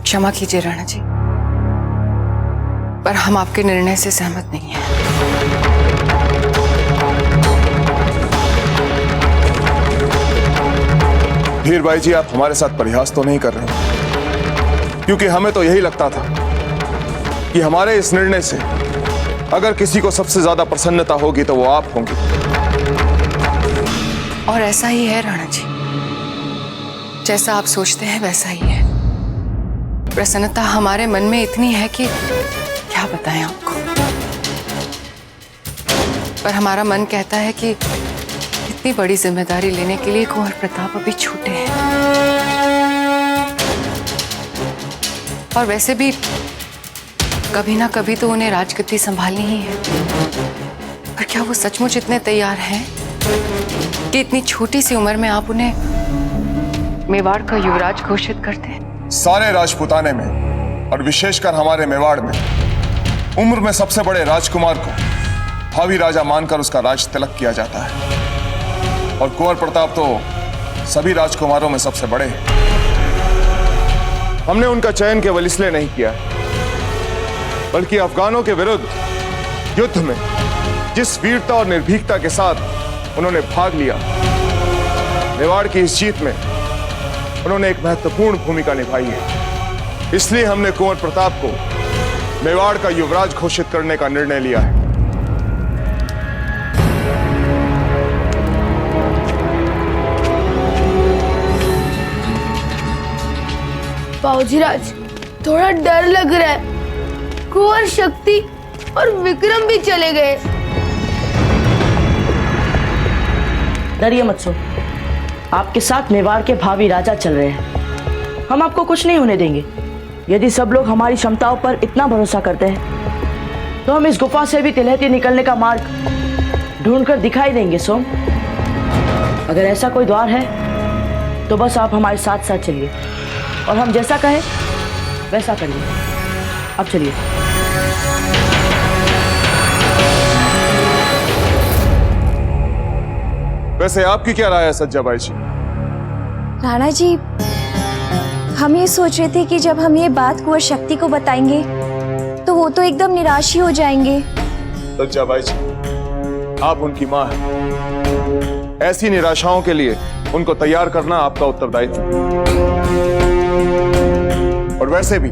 क्षमा कीजिए राणा जी, पर हम आपके निर्णय से सहमत नहीं हैं। धीर भाई जी, आप हमारे साथ परिहास तो नहीं कर रहे, क्योंकि हमें तो यही लगता था कि हमारे इस निर्णय से अगर किसी को सबसे ज्यादा प्रसन्नता होगी तो वो आप होंगे। और ऐसा ही है राणा जी, जैसा आप सोचते हैं वैसा ही है। प्रसन्नता हमारे मन में इतनी है कि क्या बताएं आपको, पर हमारा मन कहता है कि इतनी बड़ी जिम्मेदारी लेने के लिए कुंवर प्रताप अभी छोटे हैं। और वैसे भी कभी ना कभी तो उन्हें राजगद्दी संभालनी ही है। पर क्या वो सचमुच इतने तैयार हैं कि इतनी छोटी सी उम्र में आप उन्हें मेवाड़ का युवराज घोषित करते हैं? सारे राजपुताने में और विशेषकर हमारे मेवाड़ में उम्र में सबसे बड़े राजकुमार को भावी राजा मानकर उसका राज तिलक किया जाता है। और कुंवर प्रताप तो सभी राजकुमारों में सबसे बड़े हैं। हमने उनका चयन केवल इसलिए नहीं किया, बल्कि अफगानों के विरुद्ध युद्ध में जिस वीरता और निर्भीकता के साथ उन्होंने भाग लिया, मेवाड़ की इस जीत में उन्होंने एक महत्वपूर्ण भूमिका निभाई है। इसलिए हमने कुंवर प्रताप को मेवाड़ का युवराज घोषित करने का निर्णय लिया है। बाबूजीराज, थोड़ा डर लग रहा है। कुंवर शक्ति और विक्रम भी चले गए। डरिए मत सो, आपके साथ मेवाड़ के भावी राजा चल रहे हैं। हम आपको कुछ नहीं होने देंगे। यदि सब लोग हमारी क्षमताओं पर इतना भरोसा करते हैं तो हम इस गुफा से भी तिलहती निकलने का मार्ग ढूंढकर दिखाई देंगे। सोम, अगर ऐसा कोई द्वार है तो बस आप हमारे साथ साथ चलिए और हम जैसा कहें वैसा करिए। अब चलिए। वैसे आपकी क्या राय है सज्जाबाई जी? राणा जी, हम ये सोच रहे थे कि जब हम ये बात कुंवर शक्ति को बताएंगे तो वो तो एकदम निराश ही हो जाएंगे। सज्जाबाई जी, आप उनकी मां हैं। ऐसी निराशाओं के लिए उनको तैयार करना आपका उत्तरदायित्व है। और वैसे भी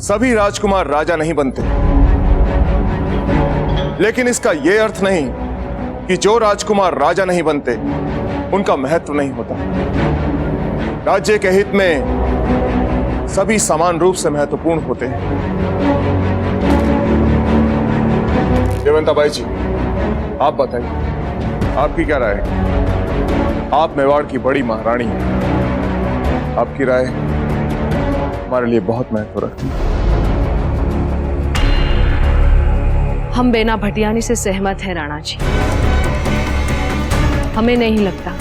सभी राजकुमार राजा नहीं बनते, लेकिन इसका यह अर्थ नहीं कि जो राजकुमार राजा नहीं बनते उनका महत्व नहीं होता। राज्य के हित में सभी समान रूप से महत्वपूर्ण होते हैं। जयवंताबाई जी, आप बताइए, आपकी क्या राय है? आप मेवाड़ की बड़ी महारानी हैं। आपकी राय हमारे लिए बहुत महत्व रखती है। हम बेना भटियानी से सहमत हैं राणा जी। हमें नहीं लगता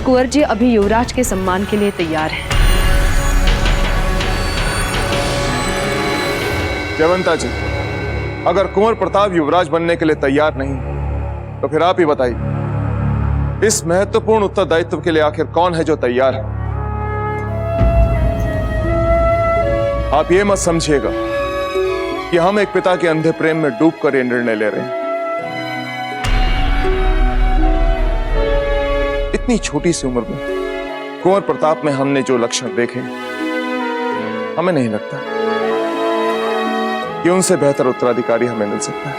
कुंवर जी अभी युवराज के सम्मान के लिए तैयार हैं। जयवंता जी, अगर कुंवर प्रताप युवराज बनने के लिए तैयार नहीं तो फिर आप ही बताइए, इस महत्वपूर्ण उत्तरदायित्व के लिए आखिर कौन है जो तैयार है? आप ये मत समझिएगा कि हम एक पिता के अंधे प्रेम में डूबकर ये निर्णय ले रहे हैं। इतनी छोटी सी उम्र में कुंवर प्रताप में हमने जो लक्षण देखे, हमें नहीं लगता कि उनसे बेहतर उत्तराधिकारी हमें मिल सकता है।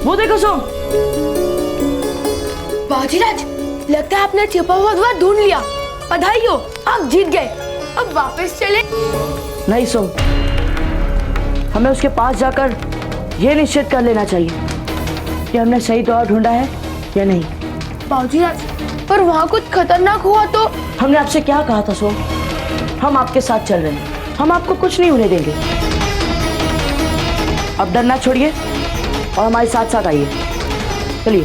वो देखो सोम। बाबूजीराज, लगता है आपने छिपा हुआ द्वार ढूंढ लिया। बधाई हो, आप जीत गए। अब वापस चले। नहीं सोम, हमें उसके पास जाकर यह निश्चित कर लेना चाहिए कि हमने सही द्वार ढूंढा है या नहीं। बाबूजीराज, पर वहाँ कुछ खतरनाक हुआ तो? हमने आपसे क्या कहा था सोम? हम आपके साथ चल रहे हैं, हम आपको कुछ नहीं होने देंगे। अब डरना छोड़िए और हमारे साथ साथ आइए। चलिए।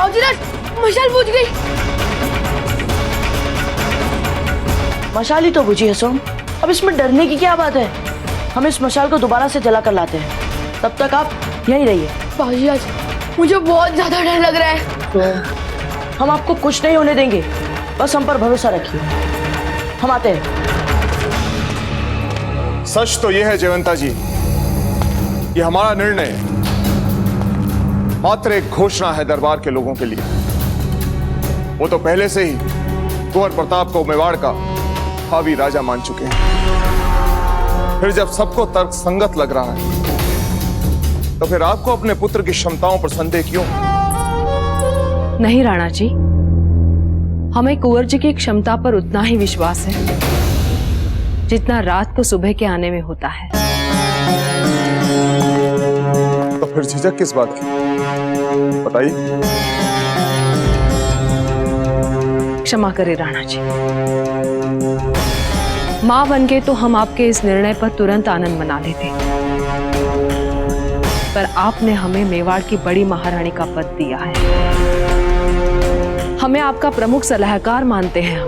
बाबूजीराज, मशाल बुझ गई। मशाल ही तो बुझी है सोम, अब इसमें डरने की क्या बात है? हम इस मशाल को दोबारा से जला कर लाते हैं, तब तक आप यहीं रहिए। बाबूजीराज, मुझे बहुत ज्यादा डर लग रहा है। तो हम आपको कुछ नहीं होने देंगे, बस हम पर भरोसा रखिए। हम आते हैं। सच तो यह है जयवंता जी, ये हमारा निर्णय मात्र एक घोषणा है दरबार के लोगों के लिए। वो तो पहले से ही कुंवर प्रताप को मेवाड़ का भावी राजा मान चुके हैं। फिर जब सबको तर्क संगत लग रहा है, तो फिर आपको अपने पुत्र की क्षमताओं पर संदेह क्यों? नहीं राणा जी, हमें कुंवर जी की क्षमता पर उतना ही विश्वास है जितना रात को सुबह के आने में होता है। तो फिर झिझक किस बात की, बताइए। क्षमा करें राणा जी, मां बन के तो हम आपके इस निर्णय पर तुरंत आनंद मना लेते, पर आपने हमें मेवाड़ की बड़ी महारानी का पद दिया है। हमें आपका प्रमुख सलाहकार मानते हैं हम,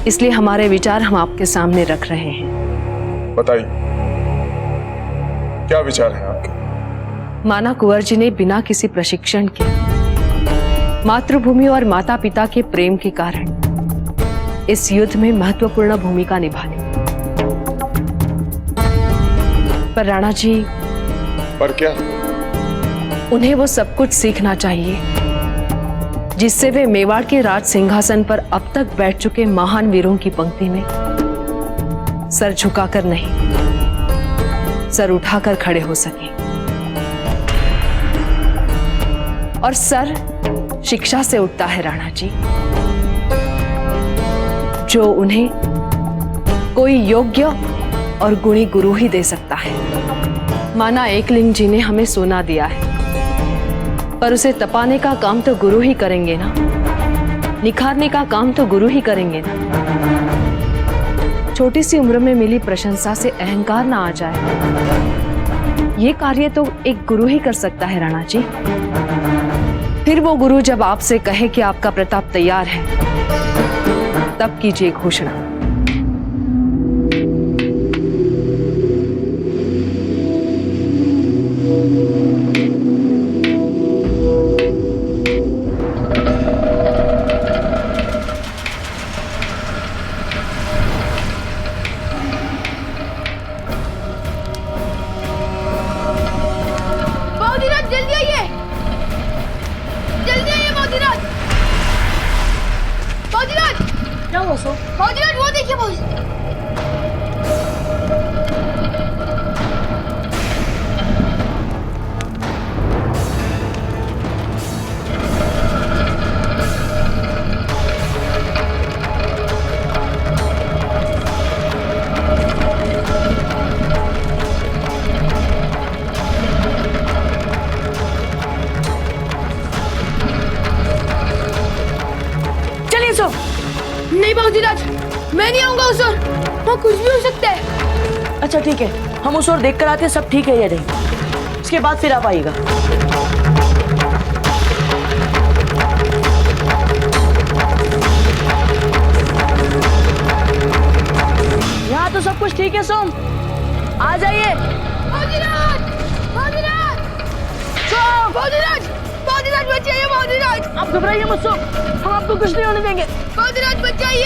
इसलिए हमारे विचार हम आपके सामने रख रहे हैं। बताइए, क्या विचार है आपके? माना कुंवर जी ने बिना किसी प्रशिक्षण के मातृभूमि और माता पिता के प्रेम के कारण इस युद्ध में महत्वपूर्ण भूमिका निभा ली। पर राणा जी, पर क्या? उन्हें वो सब कुछ सीखना चाहिए जिससे वे मेवाड़ के राज सिंहासन पर अब तक बैठ चुके महान वीरों की पंक्ति में सर झुकाकर नहीं, सर उठाकर खड़े हो सके। और सर शिक्षा से उठता है राणा जी, जो उन्हें कोई योग्य और गुणी गुरु ही दे सकता है। माना एकलिंग जी ने हमें सोना दिया है, पर उसे तपाने का काम तो गुरु ही करेंगे ना, निखारने का काम तो गुरु ही करेंगे ना। छोटी सी उम्र में मिली प्रशंसा से अहंकार ना आ जाए, ये कार्य तो एक गुरु ही कर सकता है राणा जी। फिर वो गुरु जब आपसे कहे कि आपका प्रताप तैयार है, तब कीजिए घोषणा। बाबूजीराज, जल्दी आइए, जल्दी आइए बाबूजीराज। बाबूजीराज, क्या हुआ सो? बाबूजीराज, वो देखिए बाबूजी। चलिए सो। नहीं बाबूजीराज, मैं नहीं आऊंगा उस ओर, वहाँ कुछ भी हो सकता है। अच्छा ठीक है, हम उस ओर देख कर आते हैं सब ठीक है या नहीं, उसके बाद फिर आप आइएगा। यहाँ तो सब कुछ ठीक है सोम, आ जाइए। बाबूजीराज, बाबूजीराज, सोम, बाबूजीराज, बाबूजीराज बचाइए बाबूजीराज। आप घबराइए मत सोम, हम आपको कुछ नहीं होने देंगे। बाबूजीराज बचाइए।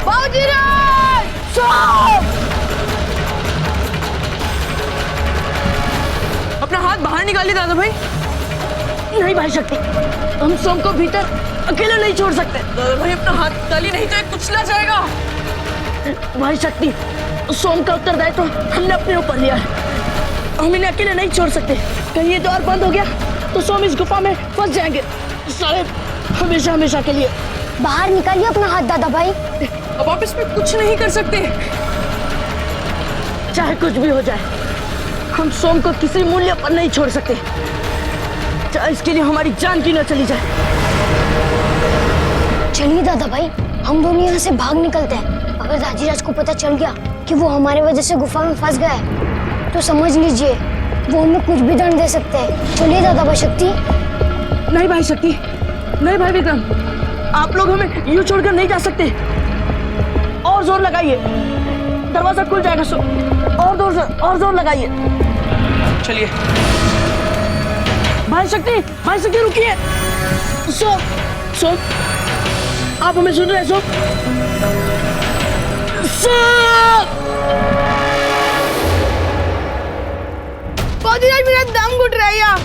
बाबूजीराज, सोम! अपना हाथ बाहर निकालिए दादा भाई। नहीं भाई शक्ति, हम सोम को भीतर अकेले नहीं छोड़ सकते। दादा भाई अपना हाथ निकालिए, नहीं तो ये कुचला जाएगा। भाई शक्ति, सोम का उत्तरदायित्व हमने अपने ऊपर लिया है, हम इन्हें अकेले नहीं छोड़ सकते। कहीं ये द्वार बंद हो गया तो सोम इस गुफा में फंस जाएंगे सारे, हमेशा हमेशा के लिए। बाहर निकालिए अपना हाथ दादा भाई। अब आप इसमें कुछ नहीं कर सकते। चाहे कुछ भी हो जाए, हम सोम को किसी मूल्य पर नहीं छोड़ सकते, चाहे इसके लिए हमारी जान क्यों न चली जाए। चलिए दादा भाई, हम दोनों यहाँ से भाग निकलते हैं। अगर राजीराज को पता चल गया कि वो हमारे वजह से गुफा में फंस गया है, तो समझ लीजिए वो हमें कुछ भी दंड दे सकते हैं। चलिए दादा भाई शक्ति। नहीं भाई शक्ति, नहीं भाई विक्रम, आप लोग हमें यूं छोड़कर नहीं जा सकते। और जोर लगाइए, दरवाजा खुल जाएगा। और जोर लगाइए। चलिए भाई शक्ति रुकिए। सोम, आप हमें सुन रहे हैं? बाबूजीराज मेरा दम घुट रहा है यार।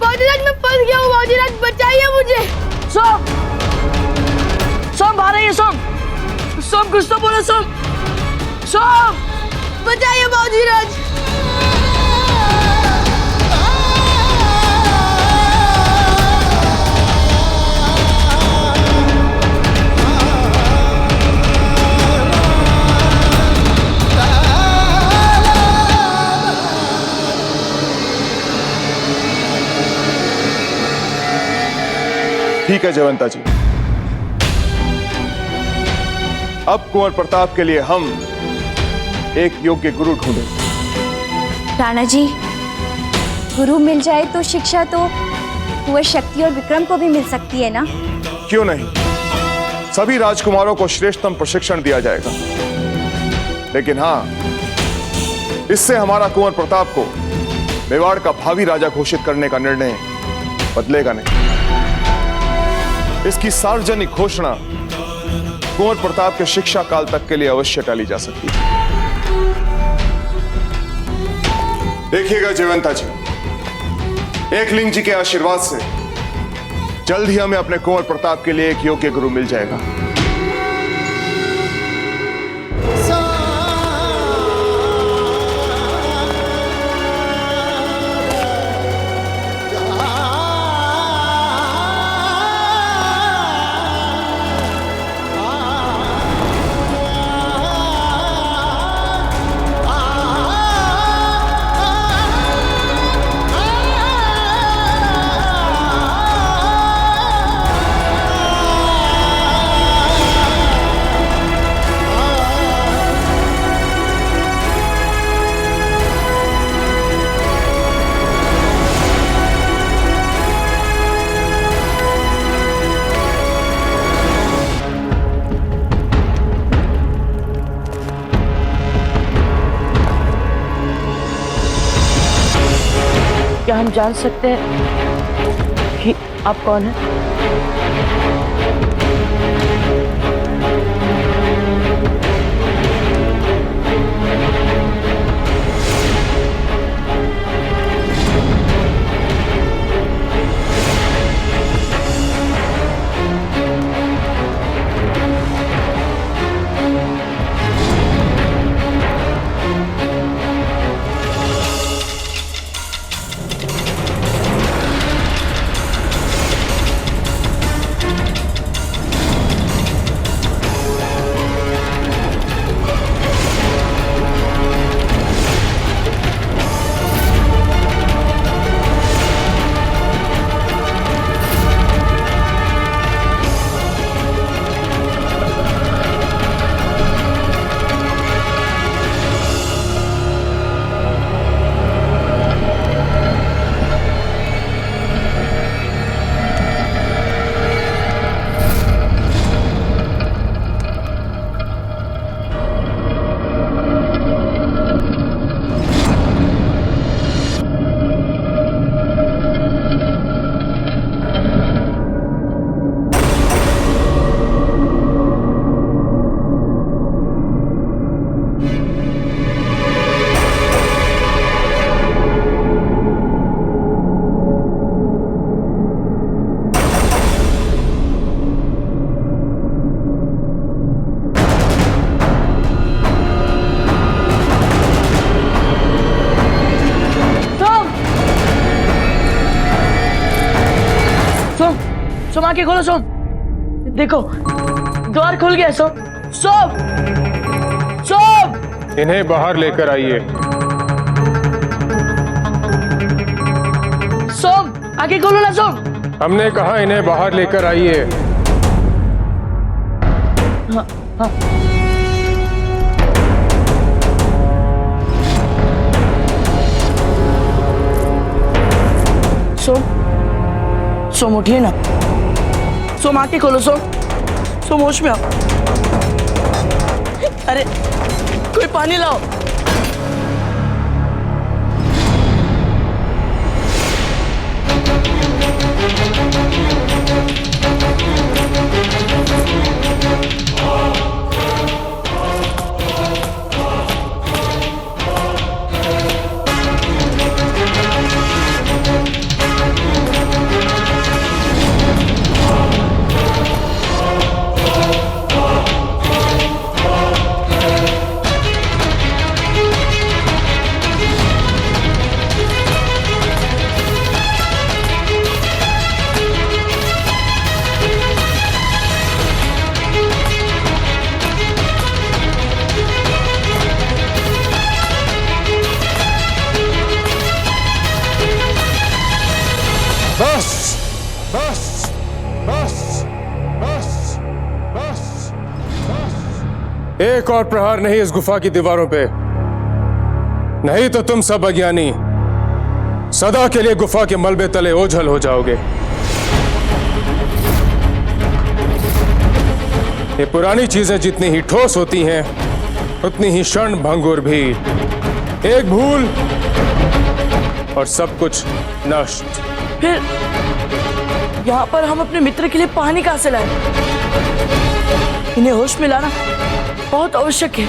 बाबूजीराज मैं फंस गया हूँ। बाबूजीराज बचाइए मुझे। सोम बाहर आइए। सोम कुछ तो बोलो। सोम बचाइए बाबूजीराज। ठीक है जयवंता जी, अब कुंवर प्रताप के लिए हम एक योग्य गुरु ढूंढेंगे। राणा जी, गुरु मिल जाए तो शिक्षा तो कुंवर शक्ति और विक्रम को भी मिल सकती है ना? क्यों नहीं, सभी राजकुमारों को श्रेष्ठतम प्रशिक्षण दिया जाएगा। लेकिन हाँ, इससे हमारा कुंवर प्रताप को मेवाड़ का भावी राजा घोषित करने का निर्णय बदलेगा नहीं। इसकी सार्वजनिक घोषणा कुंवर प्रताप के शिक्षा काल तक के लिए अवश्य टाली जा सकती है। देखिएगा जयवंता जी, एकलिंग जी के आशीर्वाद से जल्द ही हमें अपने कुंवर प्रताप के लिए एक योग्य गुरु मिल जाएगा। क्या हम जान सकते हैं कि आप कौन हैं? सोम आंखें खोलो। सोम देखो, द्वार खुल गया। सोम इन्हें बाहर लेकर आइए। सोम, आगे खोलो ना सोम। हमने कहा इन्हें बाहर लेकर आइए। हाँ, हाँ। सोम, सोम उठिए ना। सोम आके खोलो सोम। सोम होश में आओ। अरे कोई पानी लाओ। बस बस बस बस बस बस। एक और प्रहार नहीं इस गुफा की दीवारों पे, नहीं तो तुम सब अज्ञानी सदा के लिए गुफा के मलबे तले ओझल हो जाओगे। ये पुरानी चीजें जितनी ही ठोस होती हैं उतनी ही क्षण भंगुर भी। एक भूल और सब कुछ नष्ट। फिर यहाँ पर हम अपने मित्र के लिए पानी कहाँ से लाए? इन्हें होश में लाना बहुत आवश्यक है।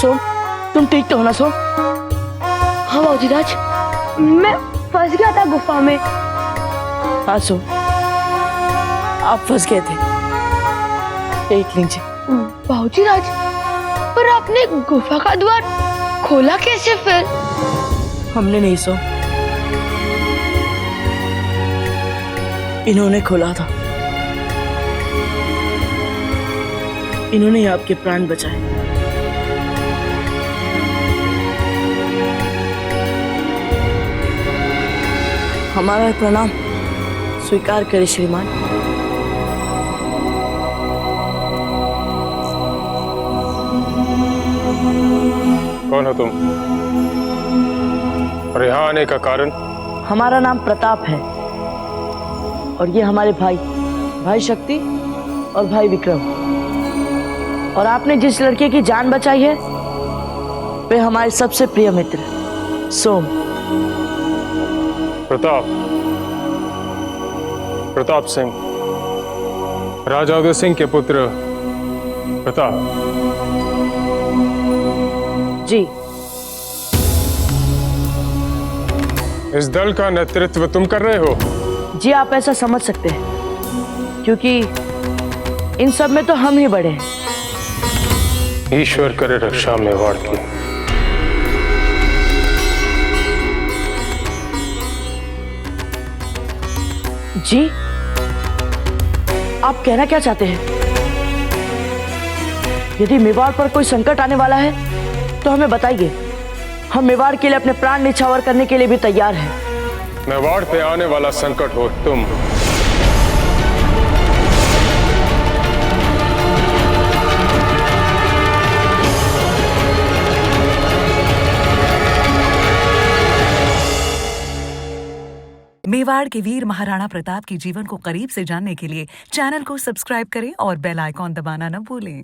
सोम, तुम ठीक तो हो ना सोम? हाँ बाबूजीराज, मैं फंस गया था गुफा में। हाँ सोम, आप फंस गए थे। एक लीजिए। बाबूजीराज, पर आपने गुफा का द्वार खोला कैसे फिर? हमने नहीं सोम, इन्होंने खोला था। इन्होंने ही आपके प्राण बचाए। हमारा प्रणाम स्वीकार करें श्रीमान। कौन हो तुम और यहाँ आने का कारण? हमारा नाम प्रताप है और ये हमारे भाई शक्ति और भाई विक्रम। और आपने जिस लड़के की जान बचाई है वे हमारे सबसे प्रिय मित्र सोम। प्रताप सिंह, राजा उदय सिंह के पुत्र प्रताप। जी। इस दल का नेतृत्व तुम कर रहे हो? जी, आप ऐसा समझ सकते हैं क्योंकि इन सब में तो हम ही बड़े हैं। ईश्वर करे रक्षा मेवाड़ की। जी, आप कहना क्या चाहते हैं? यदि मेवाड़ पर कोई संकट आने वाला है तो हमें बताइए। हम मेवाड़ के लिए अपने प्राण निछावर करने के लिए भी तैयार हैं। मेवाड़ पे आने वाला संकट हो तुम। मेवाड़ के वीर महाराणा प्रताप के जीवन को करीब से जानने के लिए चैनल को सब्सक्राइब करें और बेल आइकॉन दबाना न भूलें।